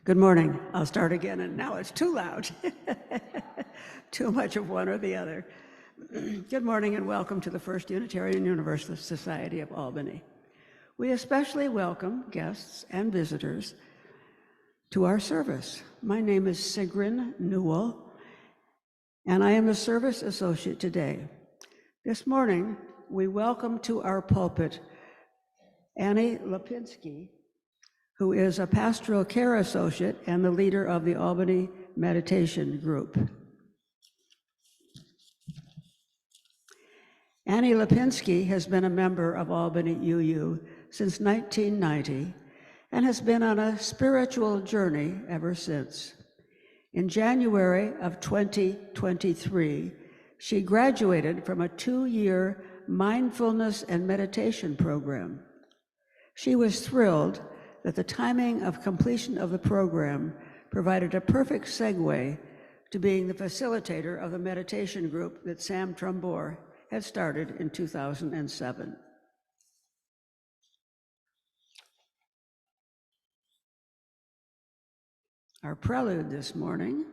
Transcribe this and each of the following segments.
Good morning. I'll start again, and now it's too loud. Too much of one or the other. Good morning and welcome to the First Unitarian Universalist Society of Albany. We especially welcome guests and visitors to our service. My name is Sigrun Newell, and I am a service associate today. This morning, we welcome to our pulpit Annie Lipinski, who is a pastoral care associate and the leader of the Albany Meditation Group. Annie Lipinski has been a member of Albany UU since 1990 and has been on a spiritual journey ever since. In January of 2023, she graduated from a 2-year mindfulness and meditation program. She was thrilled that the timing of completion of the program provided a perfect segue to being the facilitator of the meditation group that Sam Trumbore had started in 2007. Our prelude this morning,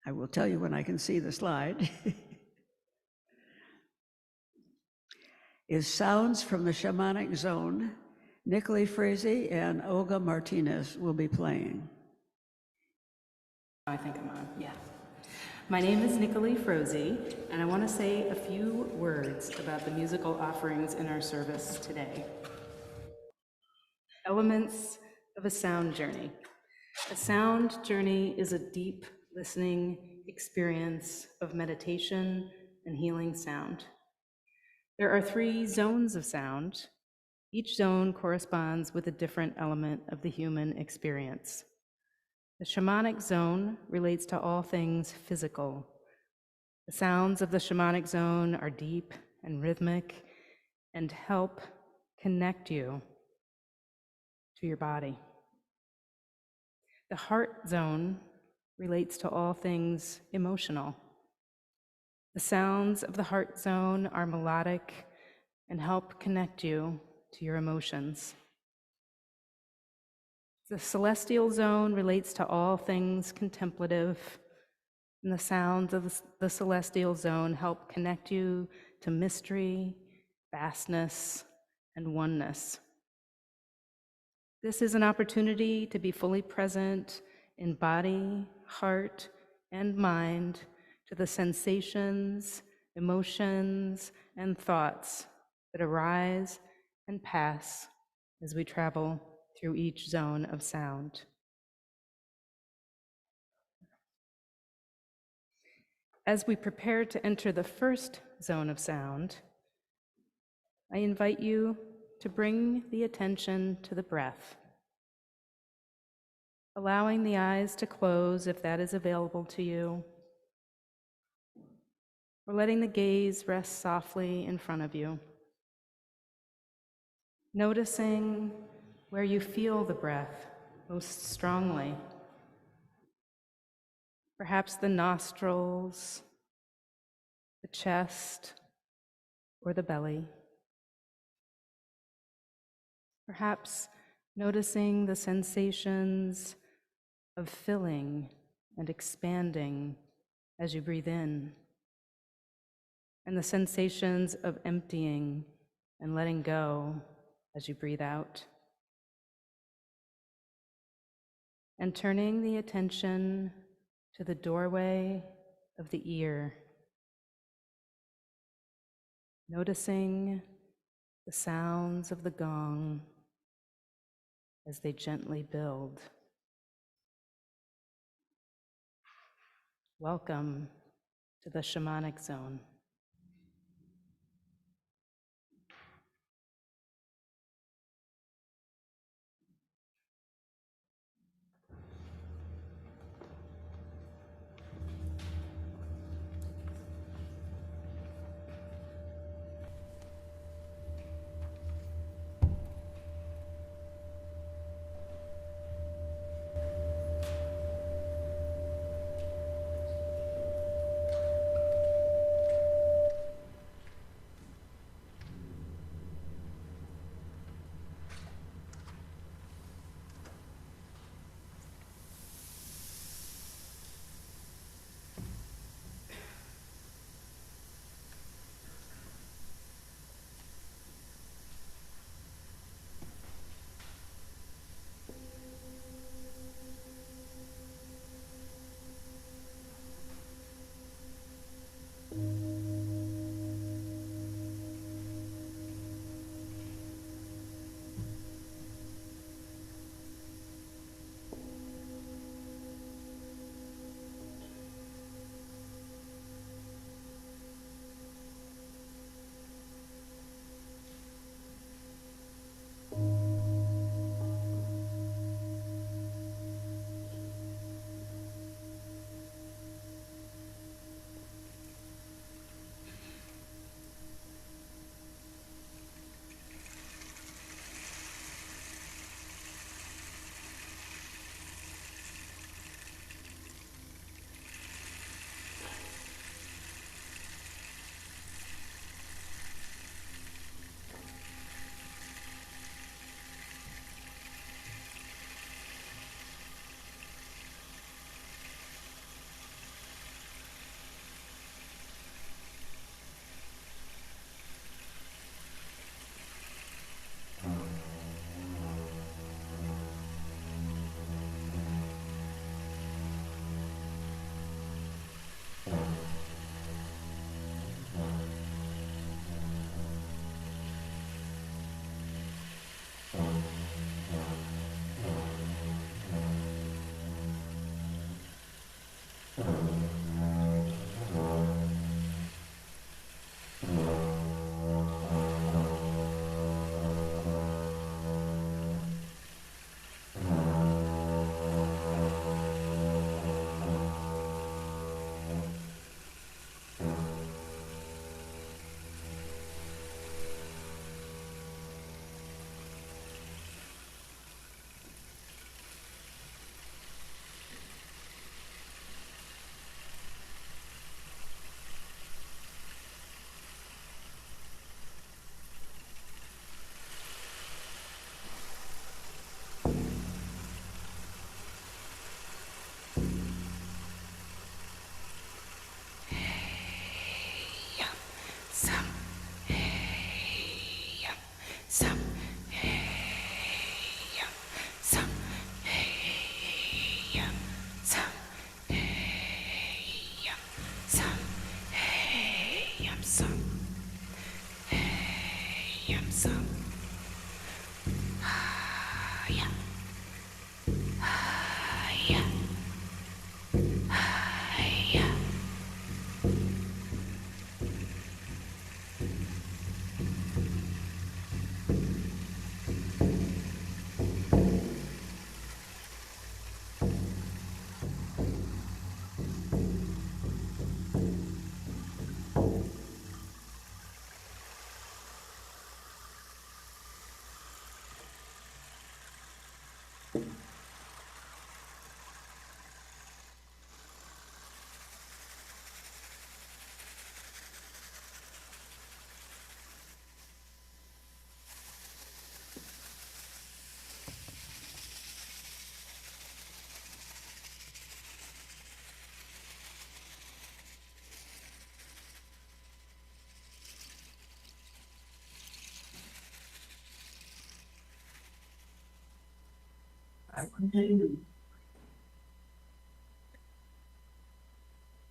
I will tell you when I can see the slide, is Sounds from the Shamanic Zone. Nicholee, Froese, and Olga Martinez will be playing. I think I'm on, yeah. My name is Nicholee Froese, and I want to say a few words about the musical offerings in our service today. Elements of a sound journey. A sound journey is a deep listening experience of meditation and healing sound. There are 3 zones of sound. Each zone corresponds with a different element of the human experience. The shamanic zone relates to all things physical. The sounds of the shamanic zone are deep and rhythmic and help connect you to your body. The heart zone relates to all things emotional. The sounds of the heart zone are melodic and help connect you to your emotions. The celestial zone relates to all things contemplative, and the sounds of the celestial zone help connect you to mystery, vastness, and oneness. This is an opportunity to be fully present in body, heart, and mind to the sensations, emotions, and thoughts that arise and pass as we travel through each zone of sound. As we prepare to enter the first zone of sound, I invite you to bring the attention to the breath, allowing the eyes to close if that is available to you, or letting the gaze rest softly in front of you. Noticing where you feel the breath most strongly. Perhaps the nostrils, the chest, or the belly. Perhaps noticing the sensations of filling and expanding as you breathe in, and the sensations of emptying and letting go as you breathe out. And turning the attention to the doorway of the ear, noticing the sounds of the gong as they gently build. Welcome to the shamanic zone.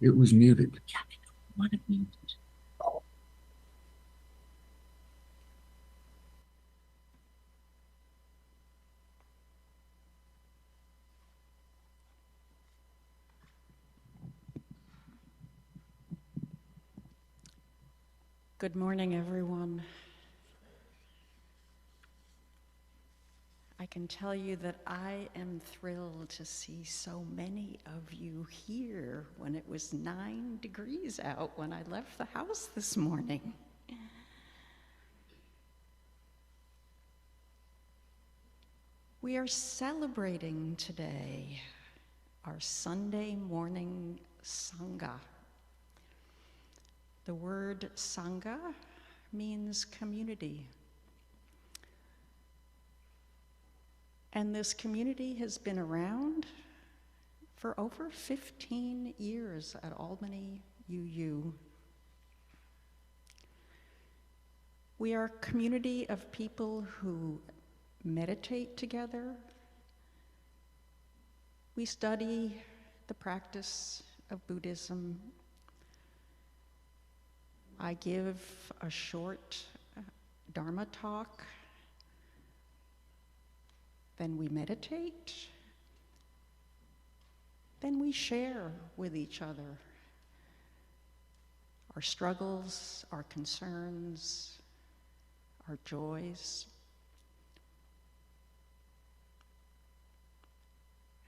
It was muted. Good morning, everyone. I can tell you that I am thrilled to see so many of you here when it was 9 degrees out when I left the house this morning. We are celebrating today our Sunday morning Sangha. The word Sangha means community. And this community has been around for over 15 years at Albany UU. We are a community of people who meditate together. We study the practice of Buddhism. I give a short Dharma talk. Then we meditate. Then we share with each other our struggles, our concerns, our joys.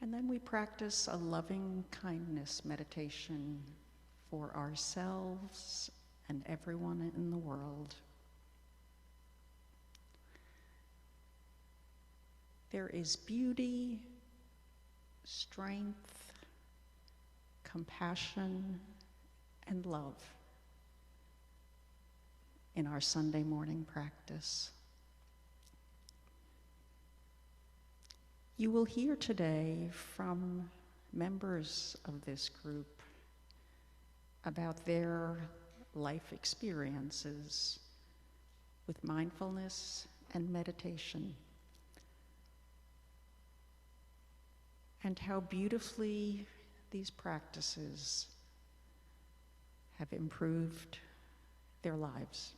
And then we practice a loving kindness meditation for ourselves and everyone in the world. There is beauty, strength, compassion, and love in our Sunday morning practice. You will hear today from members of this group about their life experiences with mindfulness and meditation, and how beautifully these practices have improved their lives.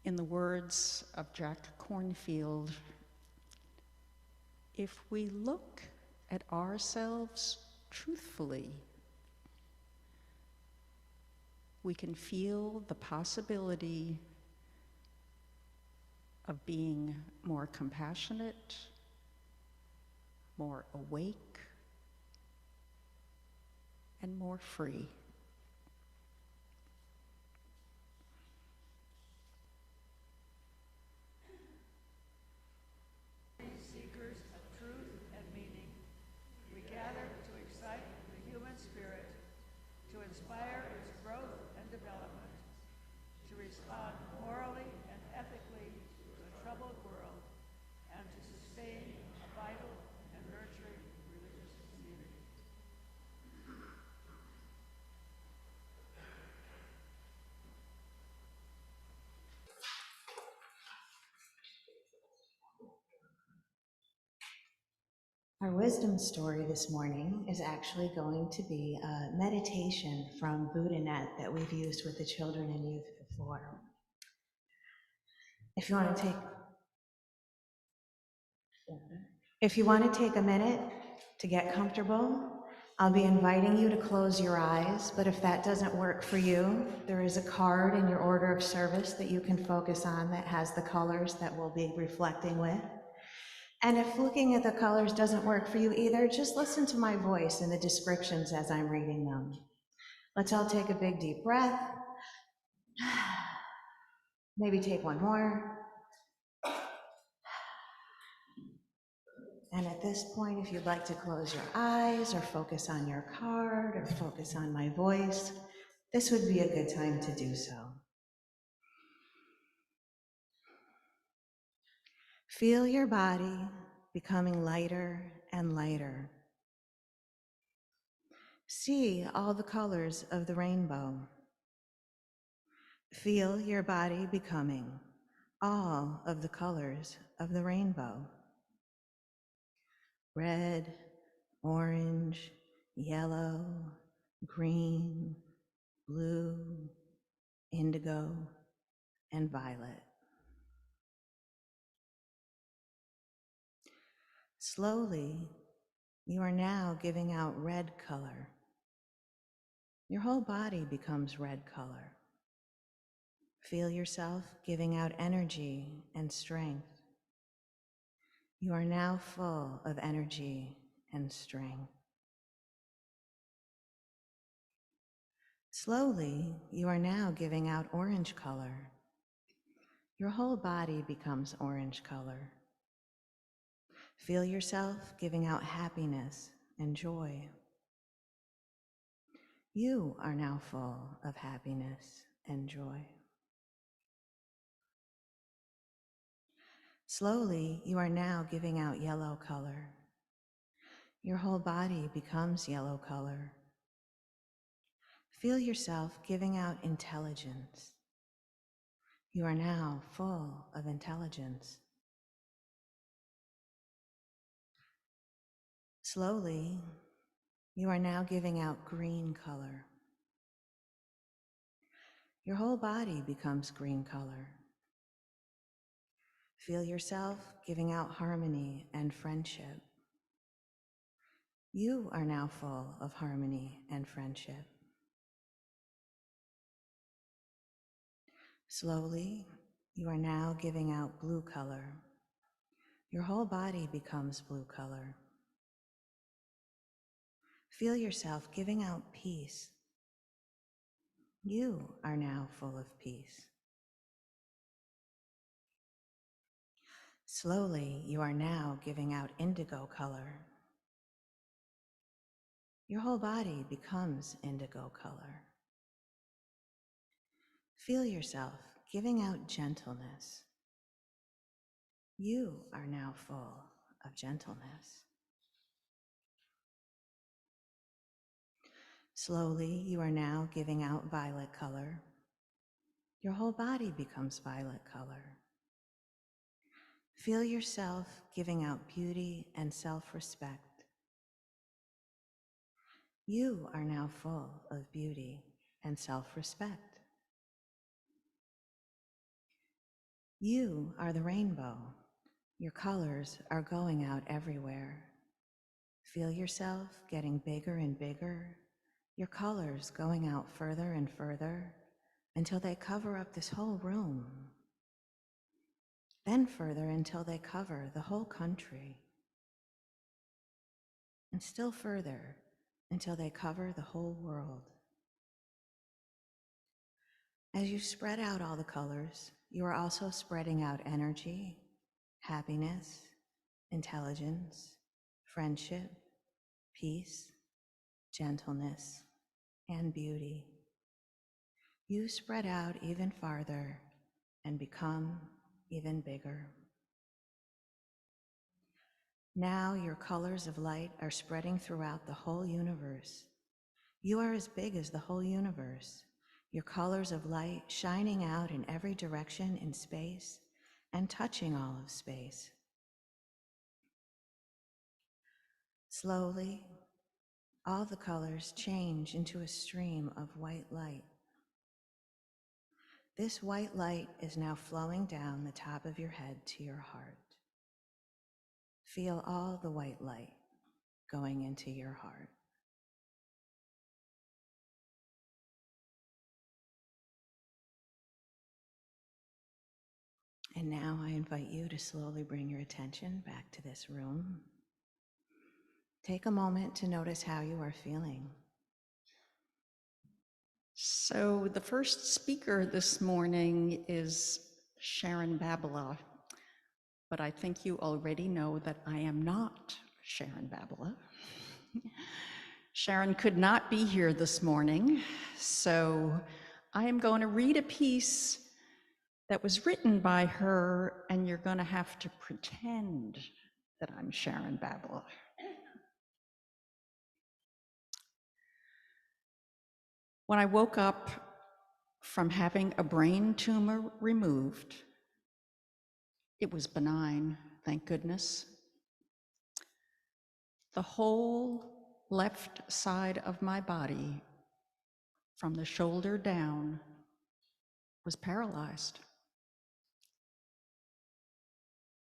In the words of Jack Cornfield, if we look at ourselves truthfully, we can feel the possibility of being more compassionate, more awake, and more free. Seekers of truth and meaning, we gather to excite the human spirit, to inspire its growth and development, to respond morally and ethically to a troubled world, and to sustain a vital and nurturing religious community. Our wisdom story this morning is actually going to be a meditation from Buddhanet that we've used with the children and youth before. If you want to take a minute to get comfortable, I'll be inviting you to close your eyes, but if that doesn't work for you, there is a card in your order of service that you can focus on that has the colors that we'll be reflecting with. And if looking at the colors doesn't work for you either, just listen to my voice and the descriptions as I'm reading them. Let's all take a big deep breath. Maybe take one more. And at this point, if you'd like to close your eyes or focus on your card or focus on my voice, this would be a good time to do so. Feel your body becoming lighter and lighter. See all the colors of the rainbow. Feel your body becoming all of the colors of the rainbow. Red, orange, yellow, green, blue, indigo, and violet. Slowly, you are now giving out red color. Your whole body becomes red color. Feel yourself giving out energy and strength. You are now full of energy and strength. Slowly, you are now giving out orange color. Your whole body becomes orange color. Feel yourself giving out happiness and joy. You are now full of happiness and joy. Slowly, you are now giving out yellow color. Your whole body becomes yellow color. Feel yourself giving out intelligence. You are now full of intelligence. Slowly, you are now giving out green color. Your whole body becomes green color. Feel yourself giving out harmony and friendship. You are now full of harmony and friendship. Slowly, you are now giving out blue color. Your whole body becomes blue color. Feel yourself giving out peace. You are now full of peace. Slowly, you are now giving out indigo color. Your whole body becomes indigo color. Feel yourself giving out gentleness. You are now full of gentleness. Slowly, you are now giving out violet color. Your whole body becomes violet color. Feel yourself giving out beauty and self-respect. You are now full of beauty and self-respect. You are the rainbow. Your colors are going out everywhere. Feel yourself getting bigger and bigger, your colors going out further and further until they cover up this whole room. Then further until they cover the whole country. And still further until they cover the whole world. As you spread out all the colors, you are also spreading out energy, happiness, intelligence, friendship, peace, gentleness, and beauty. You spread out even farther and become even bigger. Now your colors of light are spreading throughout the whole universe. You are as big as the whole universe. Your colors of light shining out in every direction in space and touching all of space. Slowly, all the colors change into a stream of white light. This white light is now flowing down the top of your head to your heart. Feel all the white light going into your heart. And now I invite you to slowly bring your attention back to this room. Take a moment to notice how you are feeling. So the first speaker this morning is Sharon Babala. but I think you already know that I am not Sharon Babila. Sharon could not be here this morning, so I am going to read a piece that was written by her, and you're going to have to pretend that I'm Sharon Babila. When I woke up from having a brain tumor removed, it was benign, thank goodness. The whole left side of my body, from the shoulder down, was paralyzed.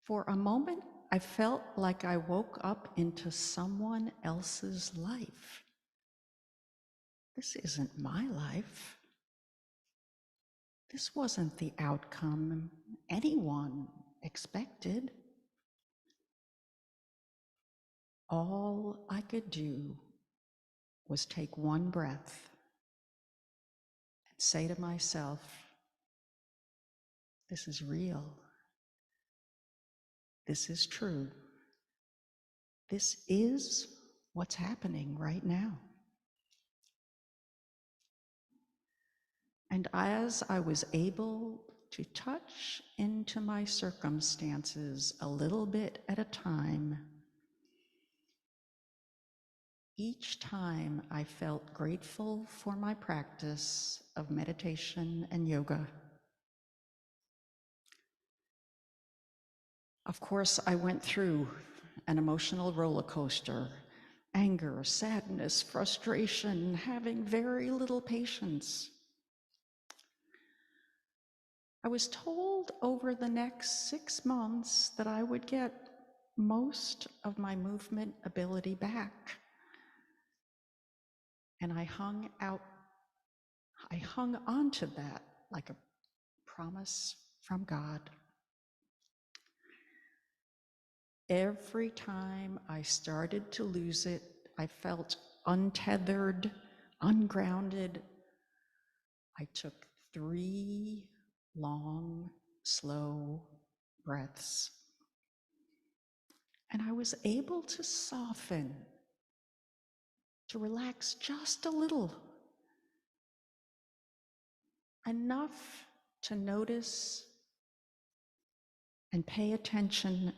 For a moment, I felt like I woke up into someone else's life. This isn't my life. This wasn't the outcome anyone expected. All I could do was take one breath and say to myself, this is real. This is true. This is what's happening right now. And as I was able to touch into my circumstances a little bit at a time, each time I felt grateful for my practice of meditation and yoga. Of course, I went through an emotional roller coaster, anger, sadness, frustration, having very little patience. I was told over the next 6 months that I would get most of my movement ability back. And I hung on to that like a promise from God. Every time I started to lose it, I felt untethered, ungrounded. I took 3 long, slow breaths. And I was able to soften, to relax just a little, enough to notice and pay attention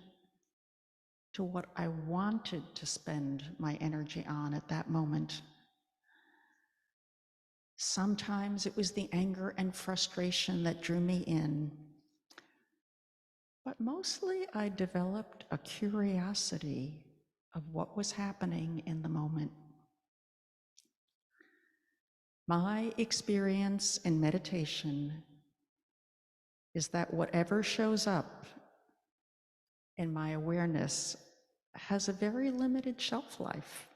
to what I wanted to spend my energy on at that moment. Sometimes it was the anger and frustration that drew me in, but mostly I developed a curiosity of what was happening in the moment. My experience in meditation is that whatever shows up in my awareness has a very limited shelf life.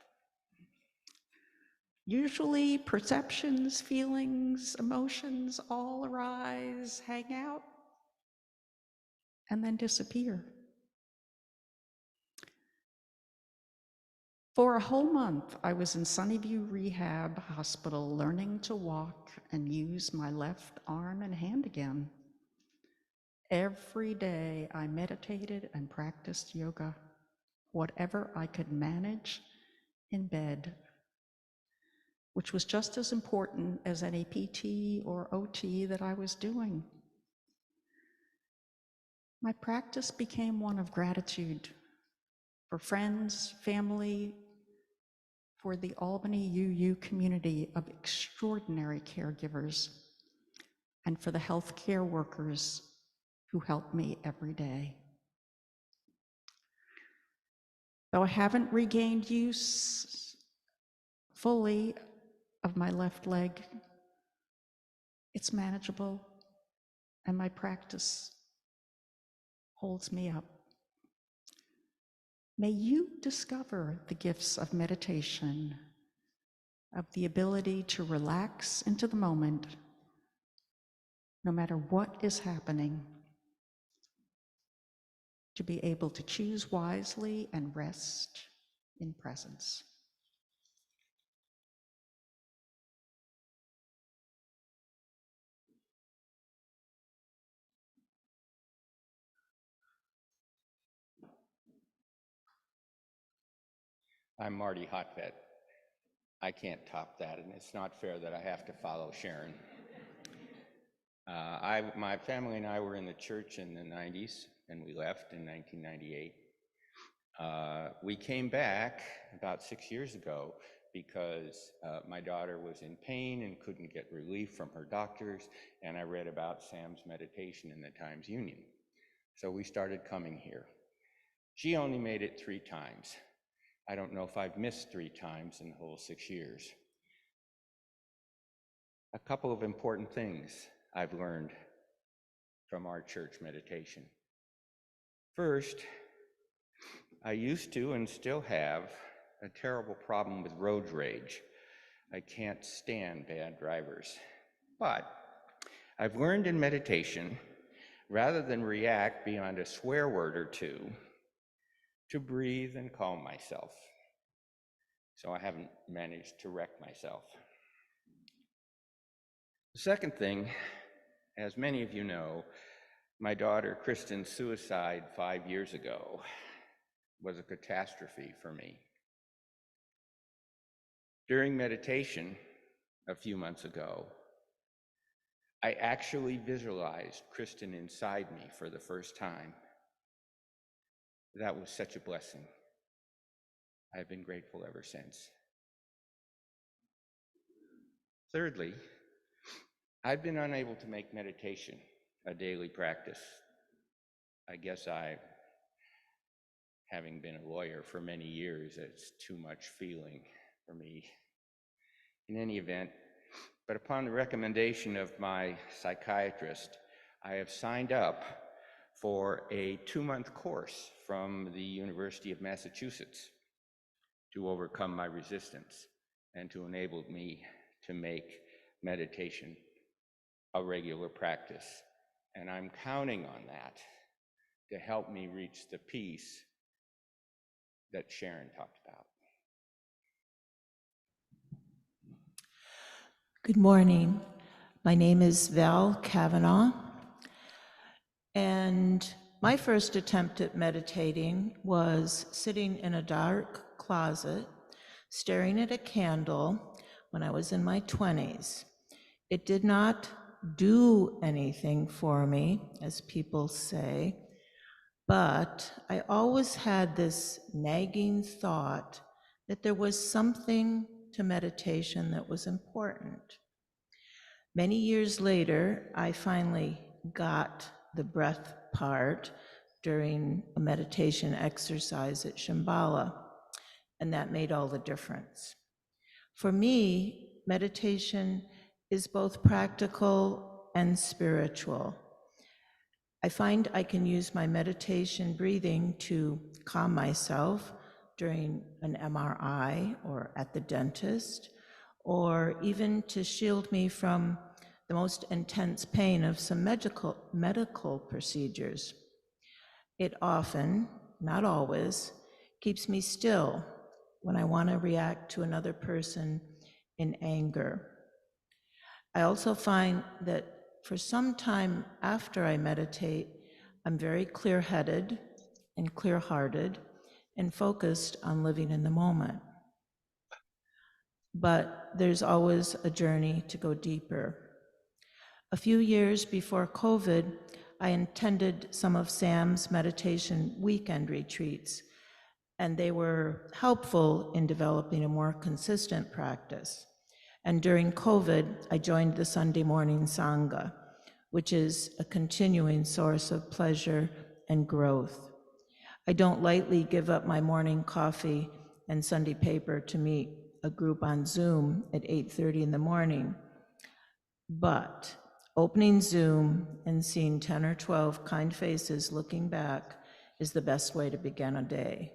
Usually perceptions, feelings, emotions all arise, hang out, and then disappear. For a whole month, I was in Sunnyview Rehab Hospital learning to walk and use my left arm and hand again. Every day I meditated and practiced yoga, whatever I could manage in bed, which was just as important as any PT or OT that I was doing. My practice became one of gratitude for friends, family, for the Albany UU community of extraordinary caregivers, and for the healthcare workers who help me every day. Though I haven't regained use fully of my left leg, it's manageable, and my practice holds me up. May you discover the gifts of meditation, of the ability to relax into the moment, no matter what is happening, to be able to choose wisely and rest in presence. I'm Marty Hotvet. I can't top that, and it's not fair that I have to follow Sharon. My family and I were in the church in the 90s, and we left in 1998. We came back about 6 years ago because my daughter was in pain and couldn't get relief from her doctors, and I read about Sam's meditation in the Times-Union. So we started coming here. She only made it 3 times. I don't know if I've missed 3 times in the whole 6 years. A couple of important things I've learned from our church meditation. First, I used to and still have a terrible problem with road rage. I can't stand bad drivers. But I've learned in meditation, rather than react beyond a swear word or two, to breathe and calm myself. So I haven't managed to wreck myself. The second thing, as many of you know, my daughter Kristen's suicide 5 years ago was a catastrophe for me. During meditation a few months ago, I actually visualized Kristen inside me for the first time. That was such a blessing. I've been grateful ever since. Thirdly, I've been unable to make meditation a daily practice. I guess having been a lawyer for many years, it's too much feeling for me. In any event, but upon the recommendation of my psychiatrist, I have signed up for a 2-month course from the University of Massachusetts to overcome my resistance and to enable me to make meditation a regular practice. And I'm counting on that to help me reach the peace that Sharon talked about. Good morning. My name is Val Kavanaugh, and my first attempt at meditating was sitting in a dark closet, staring at a candle when I was in my 20s. It did not do anything for me, as people say, but I always had this nagging thought that there was something to meditation that was important. Many years later, I finally got the breath part during a meditation exercise at Shambhala, and that made all the difference. For me, meditation is both practical and spiritual. I find I can use my meditation breathing to calm myself during an MRI or at the dentist, or even to shield me from the most intense pain of some medical procedures. It often, not always, keeps me still when I want to react to another person in anger. I also find that for some time after I meditate, I'm very clear-headed and clear-hearted and focused on living in the moment. But there's always a journey to go deeper. A few years before COVID, I attended some of Sam's meditation weekend retreats, and they were helpful in developing a more consistent practice. And during COVID, I joined the Sunday morning Sangha, which is a continuing source of pleasure and growth. I don't lightly give up my morning coffee and Sunday paper to meet a group on Zoom at 8:30 in the morning, but opening Zoom and seeing 10 or 12 kind faces looking back is the best way to begin a day.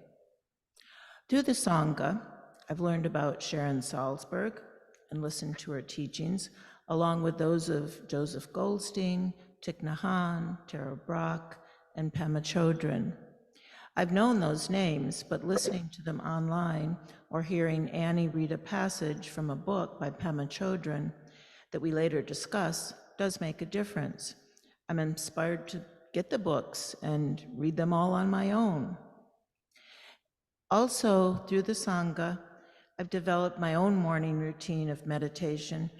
Through the Sangha, I've learned about Sharon Salzberg and listened to her teachings, along with those of Joseph Goldstein, Thich Nhat Hanh, Tara Brach, and Pema Chodron. I've known those names, but listening to them online or hearing Annie read a passage from a book by Pema Chodron that we later discuss does make a difference. I'm inspired to get the books and read them all on my own. Also, through the Sangha, I've developed my own morning routine of meditation,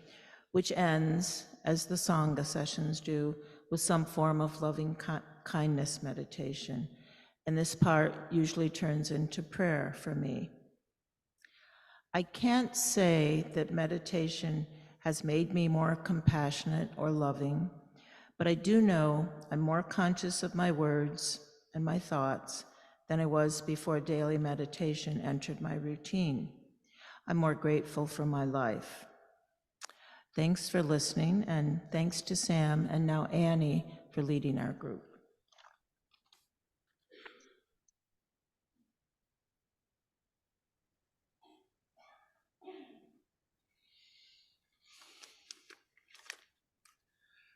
which ends, as the Sangha sessions do, with some form of loving kindness meditation. And this part usually turns into prayer for me. I can't say that meditation has made me more compassionate or loving, but I do know I'm more conscious of my words and my thoughts than I was before daily meditation entered my routine. I'm more grateful for my life. Thanks for listening, and thanks to Sam and now Annie for leading our group.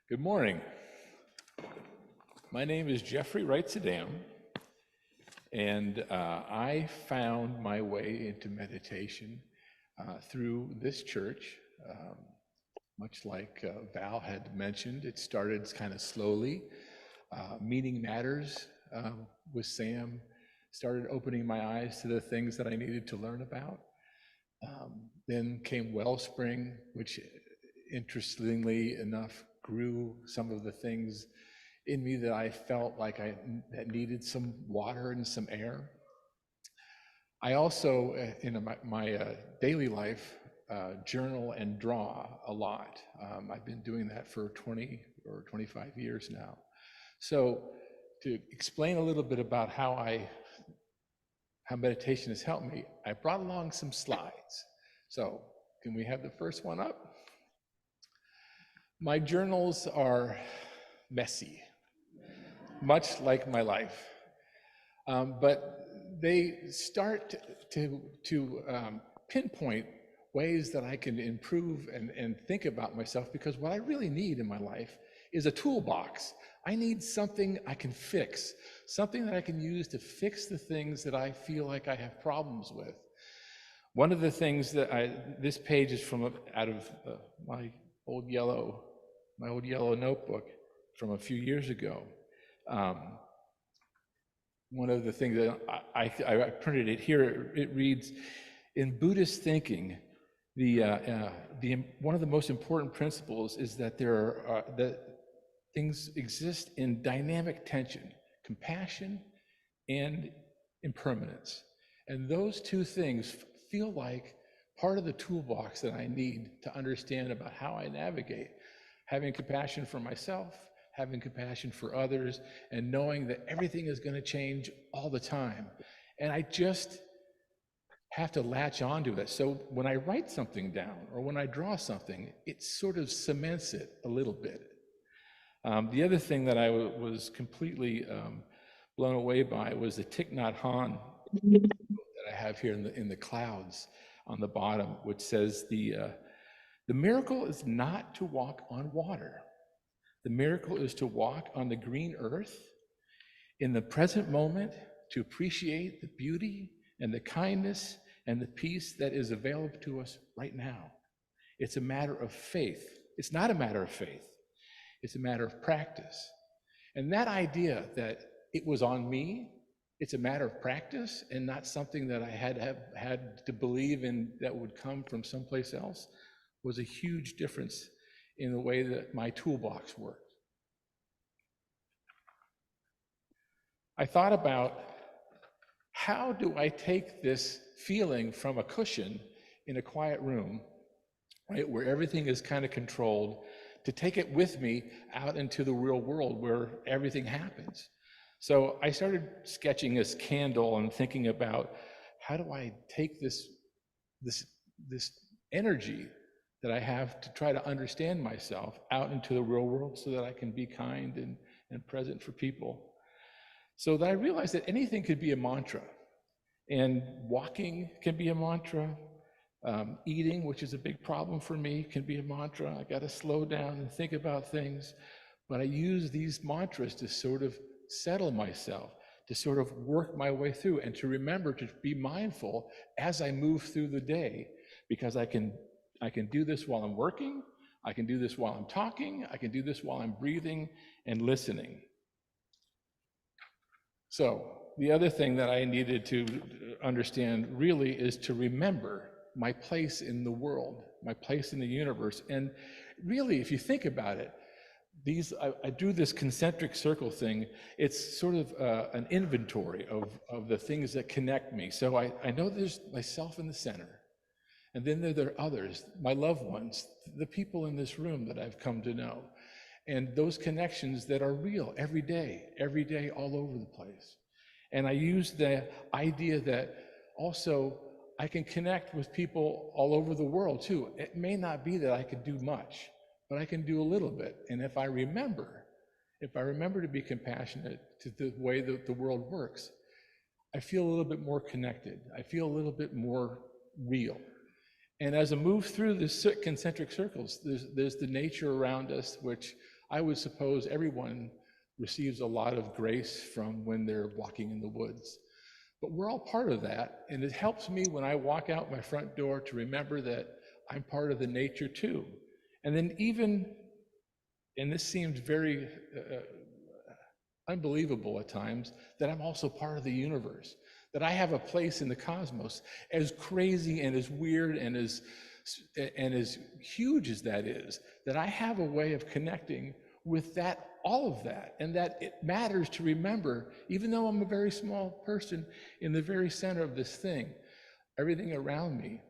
Good morning. My name is Jeffrey Wright-Sadam, and I found my way into meditation through this church. Much like Val had mentioned, it started kind of slowly. Meaning Matters with Sam started opening my eyes to the things that I needed to learn about. Then came Wellspring, which interestingly enough grew some of the things in me that I felt like that needed some water and some air. I also, in my daily life, journal and draw a lot. I've been doing that for 20 or 25 years now. So to explain a little bit about how meditation has helped me, I brought along some slides. So can we have the first one up? My journals are messy, much like my life, but they start to pinpoint ways that I can improve and think about myself, because what I really need in my life is a toolbox. I need something I can fix, something that I can use to fix the things that I feel like I have problems with. One of the things that this page is from out of my old yellow notebook from a few years ago. One of the things that I printed it here, it reads, in Buddhist thinking, one of the most important principles is that that things exist in dynamic tension, compassion and impermanence. And those two things feel like part of the toolbox that I need to understand about how I navigate having compassion for myself, having compassion for others, and knowing that everything is going to change all the time. And I just have to latch onto it. So when I write something down or when I draw something, it sort of cements it a little bit. The other thing that I was completely blown away by was the Thich Nhat Hanh that I have here in the clouds on the bottom, which says the miracle is not to walk on water. The miracle is to walk on the green earth in the present moment, to appreciate the beauty and the kindness and the peace that is available to us right now. It's a matter of faith. It's not a matter of faith. It's a matter of practice. And that idea that it was on me, it's a matter of practice and not something that I had to believe in that would come from someplace else, was a huge difference in the way that my toolbox worked. I thought about, how do I take this feeling from a cushion in a quiet room, right, where everything is kind of controlled, to take it with me out into the real world where everything happens? So I started sketching this candle and thinking about, how do I take this energy that I have to try to understand myself out into the real world so that I can be kind and present for people? So that I realized that anything could be a mantra, and walking can be a mantra. Eating, which is a big problem for me, can be a mantra. I got to slow down and think about things. But I use these mantras to sort of settle myself, to sort of work my way through, and to remember to be mindful as I move through the day, because I can do this while I'm working, I can do this while I'm talking, I can do this while I'm breathing and listening. So the other thing that I needed to understand really is to remember my place in the world, my place in the universe. And really, if you think about it, I drew this concentric circle thing. It's sort of an inventory of the things that connect me. So I know there's myself in the center, and then there are others, my loved ones, the people in this room that I've come to know, and those connections that are real every day, all over the place. And I use the idea that also I can connect with people all over the world too. It may not be that I can do much, but I can do a little bit. And if I remember to be compassionate to the way that the world works, I feel a little bit more connected. I feel a little bit more real. And as I move through the concentric circles, there's the nature around us, which I would suppose everyone receives a lot of grace from when they're walking in the woods. But we're all part of that, and it helps me when I walk out my front door to remember that I'm part of the nature too. And then even, and this seems very unbelievable at times, that I'm also part of the universe, that I have a place in the cosmos, as crazy and as weird and as huge as that is, that I have a way of connecting with that, all of that, and that it matters to remember, even though I'm a very small person in the very center of this thing, everything around me,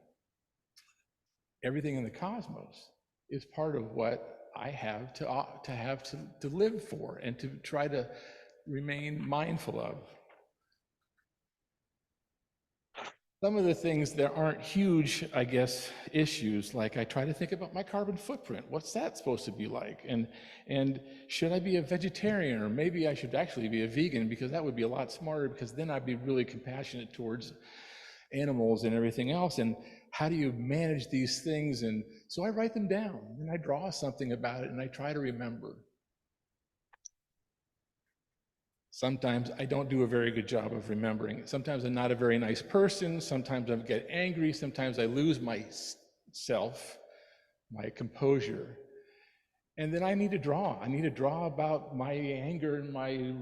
everything in the cosmos is part of what I have to live for and to try to remain mindful of. Some of the things that aren't huge, I guess, issues, like I try to think about my carbon footprint. What's that supposed to be like? And should I be a vegetarian, or maybe I should actually be a vegan, because that would be a lot smarter, because then I'd be really compassionate towards animals and everything else. And how do you manage these things? And so I write them down, and I draw something about it, and I try to remember. Sometimes I don't do a very good job of remembering. Sometimes I'm not a very nice person. Sometimes I get angry. Sometimes I lose myself, my composure. And then I need to draw. I need to draw about my anger and my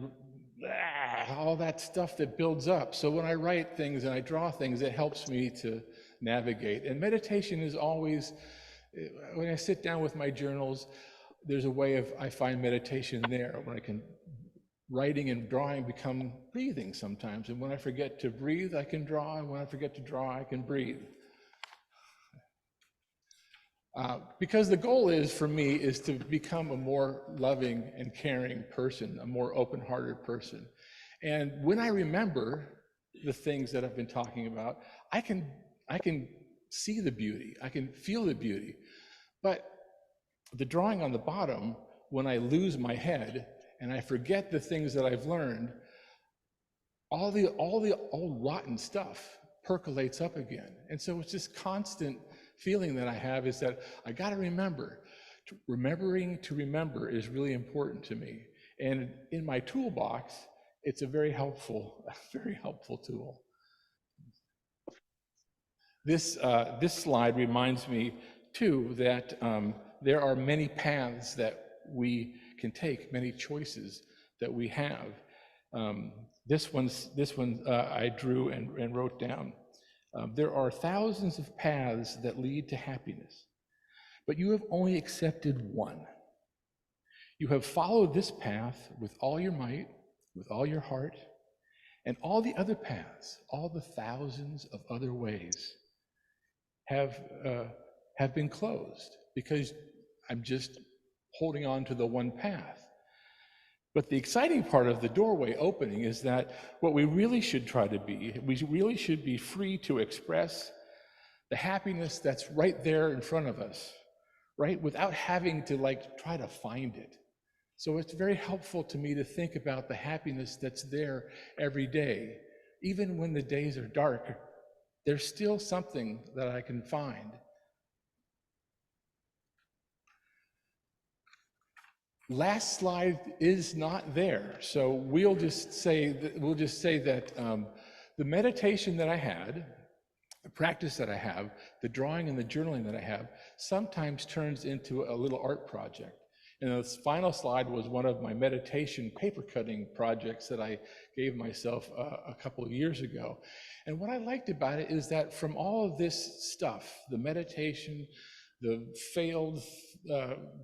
all that stuff that builds up. So when I write things and I draw things, it helps me to navigate. And meditation is always, when I sit down with my journals, there's a way of, I find meditation there, when I can, writing and drawing become breathing sometimes. And when I forget to breathe, I can draw. And when I forget to draw, I can breathe. Because the goal is, for me, is to become a more loving and caring person, a more open-hearted person. And when I remember the things that I've been talking about, I can see the beauty, I can feel the beauty. But the drawing on the bottom, when I lose my head and I forget the things that I've learned, all the old rotten stuff percolates up again. And so it's this constant feeling that I have, is that I got to remember. Remembering to remember is really important to me. And in my toolbox, it's a very helpful tool. This slide reminds me too that there are many paths that we can take, many choices that we have. This one I drew and wrote down. There are thousands of paths that lead to happiness, but you have only accepted one. You have followed this path with all your might, with all your heart, and all the other paths, all the thousands of other ways have been closed, because I'm just holding on to the one path. But the exciting part of the doorway opening is that what we really should try to be, we really should be free to express the happiness that's right there in front of us, right? Without having to try to find it. So it's very helpful to me to think about the happiness that's there every day. Even when the days are dark, there's still something that I can find. Last slide is not there, so we'll just say that the meditation that I had, the practice that I have, the drawing and the journaling that I have, sometimes turns into a little art project. And the final slide was one of my meditation paper cutting projects that I gave myself a couple of years ago. And what I liked about it is that from all of this stuff, the meditation, the failed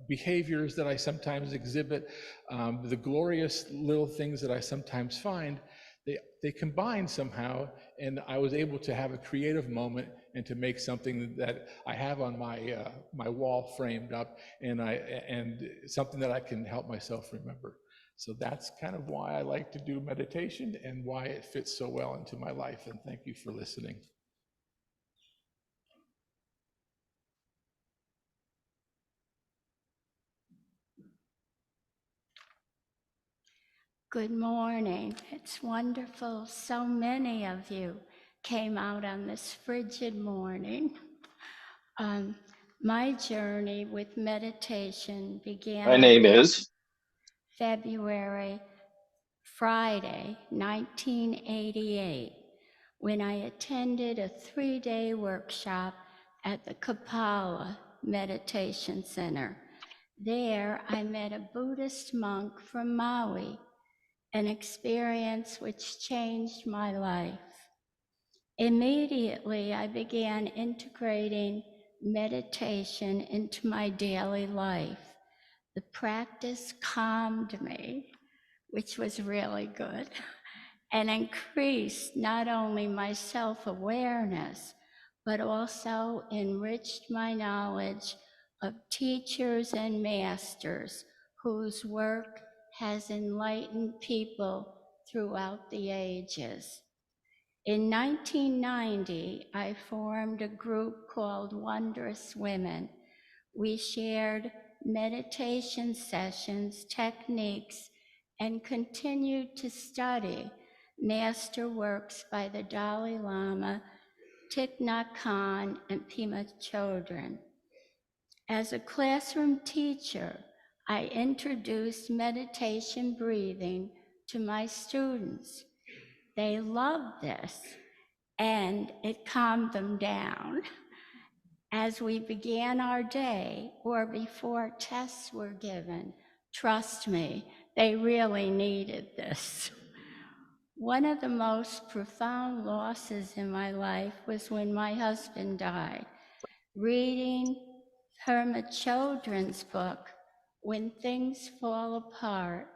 behaviors that I sometimes exhibit, the glorious little things that I sometimes find, they combine somehow, and I was able to have a creative moment and to make something that I have on my my wall framed up, and something that I can help myself remember. So that's kind of why I like to do meditation and why it fits so well into my life. And thank you for listening. Good morning. It's wonderful. So many of you came out on this frigid morning. My journey with meditation began My name is. Friday, 1988, when I attended a 3-day workshop at the Kapala Meditation Center. There, I met a Buddhist monk from Maui, an experience which changed my life. Immediately, I began integrating meditation into my daily life. The practice calmed me, which was really good, and increased not only my self-awareness, but also enriched my knowledge of teachers and masters whose work has enlightened people throughout the ages. In 1990, I formed a group called Wondrous Women. We shared meditation sessions, techniques, and continued to study master works by the Dalai Lama, Thich Nhat Hanh, and Pema Chodron. As a classroom teacher, I introduced meditation breathing to my students. They loved this, and it calmed them down. As we began our day, or before tests were given, trust me, they really needed this. One of the most profound losses in my life was when my husband died. Reading Pema Chodron's book, When Things Fall Apart,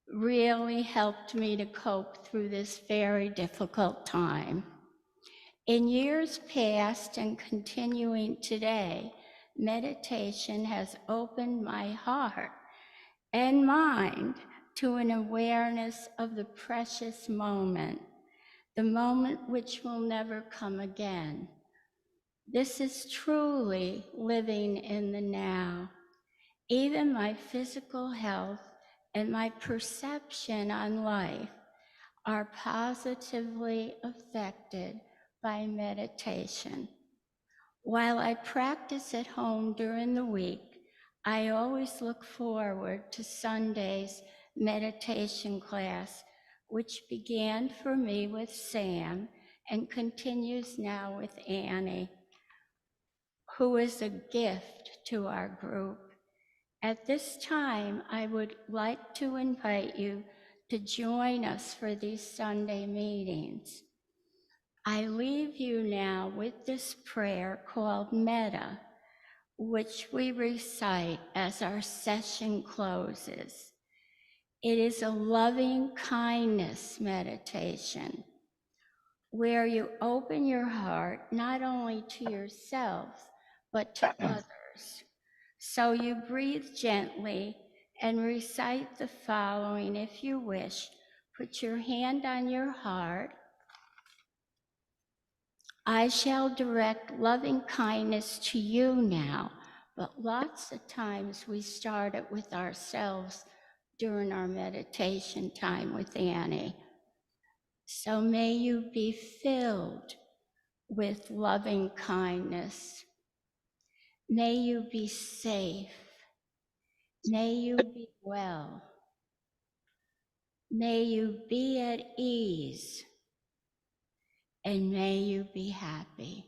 really helped me to cope through this very difficult time. In years past and continuing today, meditation has opened my heart and mind to an awareness of the precious moment, the moment which will never come again. This is truly living in the now. Even my physical health and my perception on life are positively affected by meditation. While I practice at home during the week, I always look forward to Sunday's meditation class, which began for me with Sam and continues now with Annie, who is a gift to our group. At this time, I would like to invite you to join us for these Sunday meetings. I leave you now with this prayer called Metta, which we recite as our session closes. It is a loving kindness meditation where you open your heart not only to yourself, but to others. So you breathe gently and recite the following if you wish. Put your hand on your heart. I shall direct loving kindness to you now, but lots of times we start it with ourselves during our meditation time with Annie. So may you be filled with loving kindness. May you be safe. May you be well. May you be at ease. And may you be happy.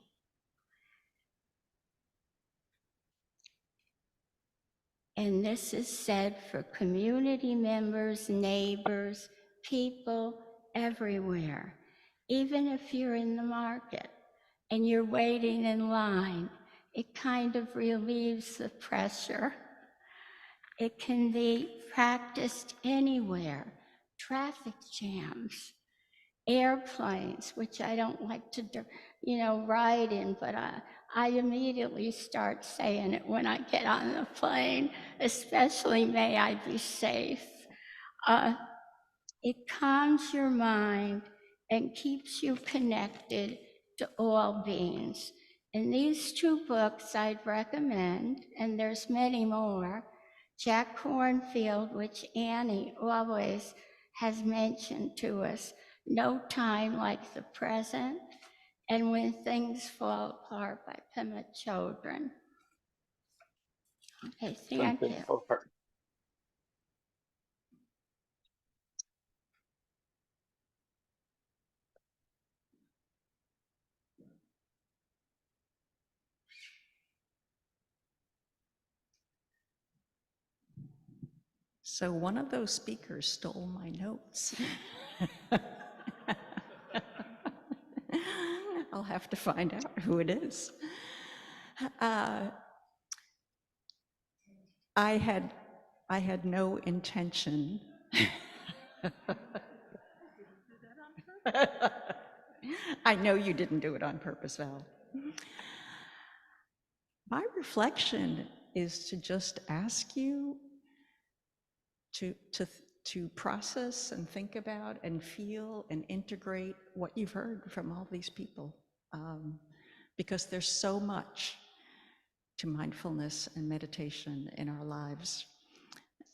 And this is said for community members, neighbors, people everywhere. Even if you're in the market and you're waiting in line, it kind of relieves the pressure. It can be practiced anywhere. Traffic jams, airplanes, which I don't like to do, ride in, but I immediately start saying it when I get on the plane, especially may I be safe. It calms your mind and keeps you connected to all beings. And these two books I'd recommend, and there's many more, Jack Kornfield, which Annie always has mentioned to us, No Time Like the Present, and When Things Fall Apart by Pema Chodron. Okay, thank you. So one of those speakers stole my notes. I'll have to find out who it is. I had no intention. I know you didn't do it on purpose, Val. My reflection is to just ask you to process and think about and feel and integrate what you've heard from all these people, because there's so much to mindfulness and meditation in our lives.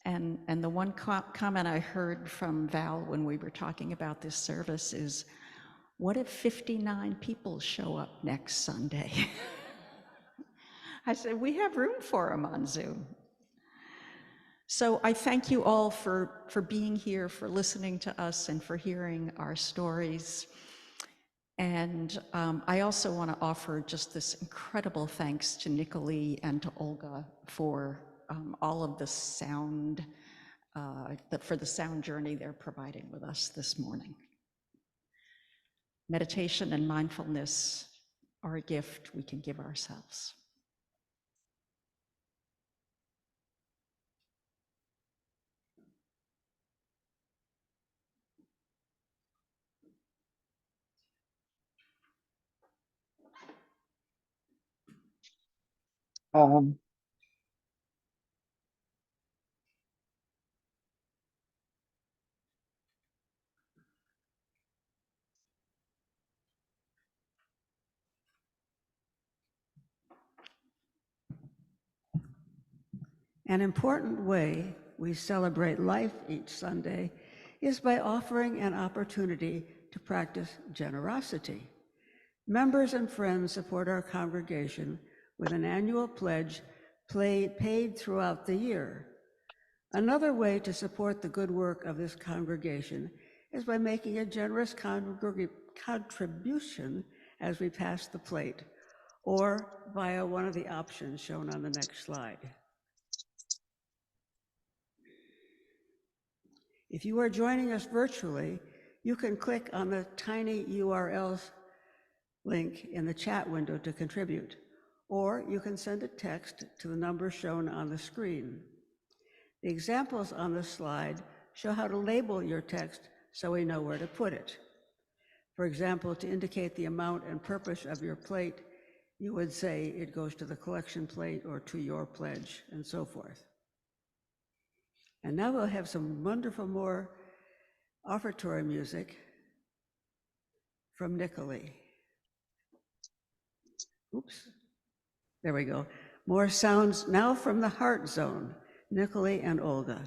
And the one comment I heard from Val when we were talking about this service is, what if 59 people show up next Sunday? I said, we have room for them on Zoom. So I thank you all for being here, for listening to us, and for hearing our stories. And I also want to offer just this incredible thanks to Nicholee and to Olga for all of the sound, for the sound journey they're providing with us this morning. Meditation and mindfulness are a gift we can give ourselves. Um, An important way we celebrate life each Sunday is by offering an opportunity to practice generosity. Members and friends support our congregation with an annual pledge paid throughout the year. Another way to support the good work of this congregation is by making a generous contribution as we pass the plate, or via one of the options shown on the next slide. If you are joining us virtually, you can click on the tiny URLs link in the chat window to contribute, or you can send a text to the number shown on the screen. The examples on the slide show how to label your text so we know where to put it. For example, to indicate the amount and purpose of your plate, you would say it goes to the collection plate or to your pledge, and so forth. And now we'll have some wonderful more offertory music from Nicholee. Oops, there we go. More sounds now from the heart zone, Nicholee and Olga.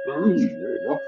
There you go.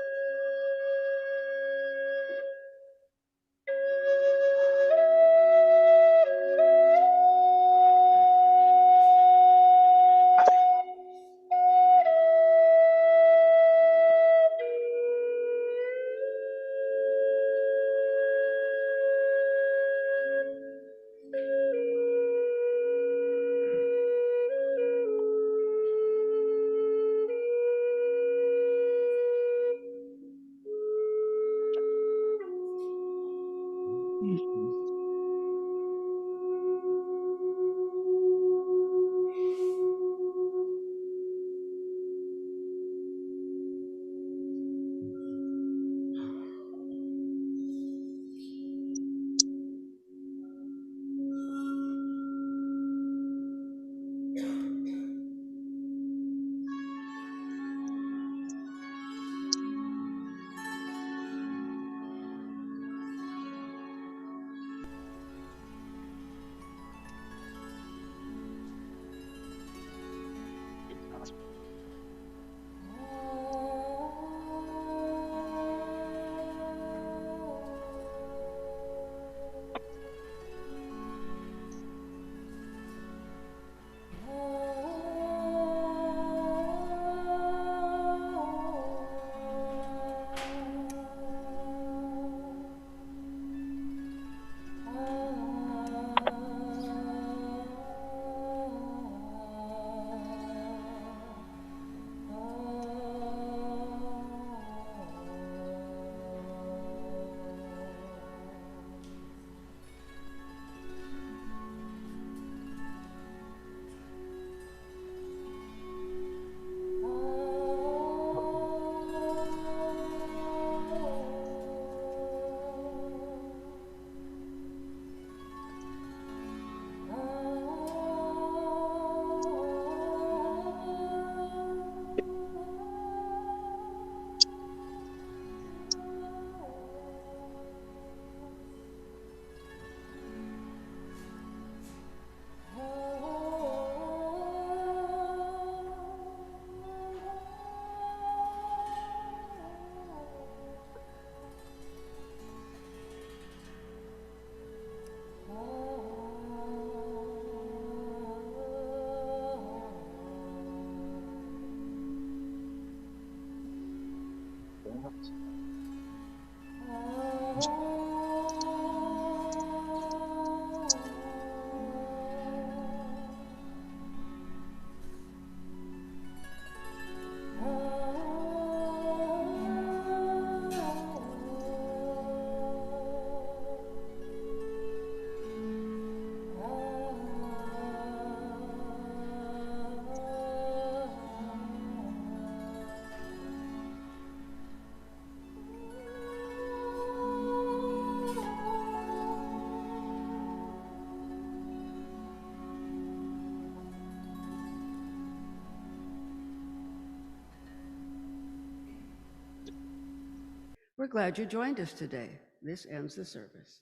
We're glad you joined us today. This ends the service.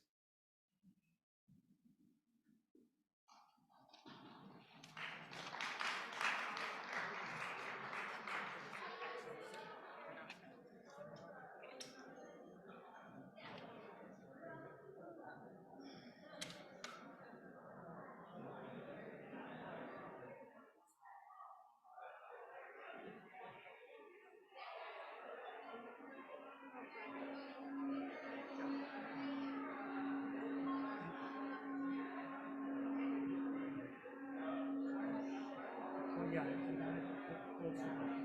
Yeah,